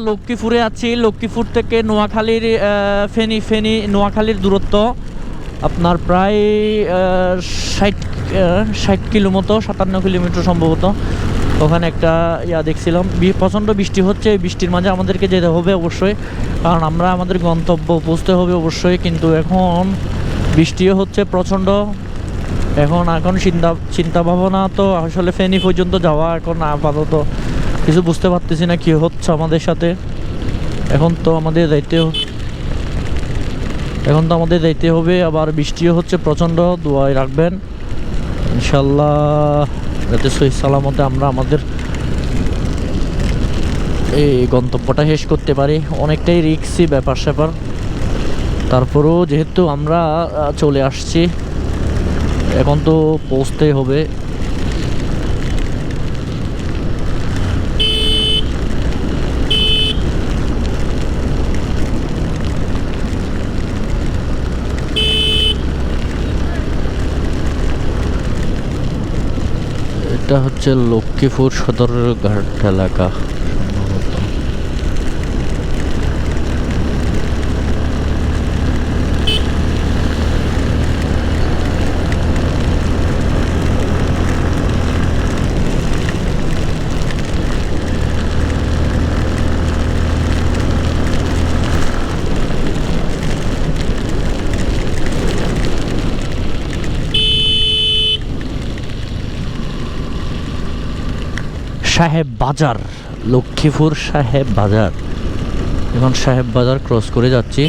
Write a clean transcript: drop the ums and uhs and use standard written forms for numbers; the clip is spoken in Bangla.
লক্ষ্মীপুরে আছি। লক্ষ্মীপুর থেকে নোয়াখালীর ফেনী নোয়াখালীর দূরত্ব আপনার প্রায় 60 কিলো মতো, 57 কিলোমিটার সম্ভবত। ওখানে একটা দেখছিলাম, প্রচণ্ড বৃষ্টি হচ্ছে। বৃষ্টির মাঝে আমাদেরকে যেতে হবে অবশ্যই, কারণ আমরা আমাদের গন্তব্য পৌঁছতে হবে অবশ্যই। কিন্তু এখন বৃষ্টিও হচ্ছে প্রচণ্ড। এখন চিন্তা ভাবনা তো আসলে ফেনী পর্যন্ত যাওয়া, এখন আপাতত কিছু বুঝতে পারতেছি না কি হচ্ছে আমাদের সাথে। এখন তো আমাদের যাইতে হবে, আবার বৃষ্টিও হচ্ছে প্রচণ্ড। দোয়ায় রাখবেন ইনশাল্লাহ, যাতে সহি সালামতে আমরা আমাদের এই গন্তব্যটা শেষ করতে পারি। অনেকটাই রিস্কি ব্যাপার স্যাপার, তারপরেও যেহেতু আমরা চলে আসছি, এখন তো পৌঁছতেই হবে। এটা হচ্ছে লক্ষ্মীপুর সদরঘাট এলাকা সম্ভবত। সাহেব বাজার, লক্ষ্মীপুর সাহেব বাজার। এখন সাহেব বাজার ক্রস করে যাচ্ছি।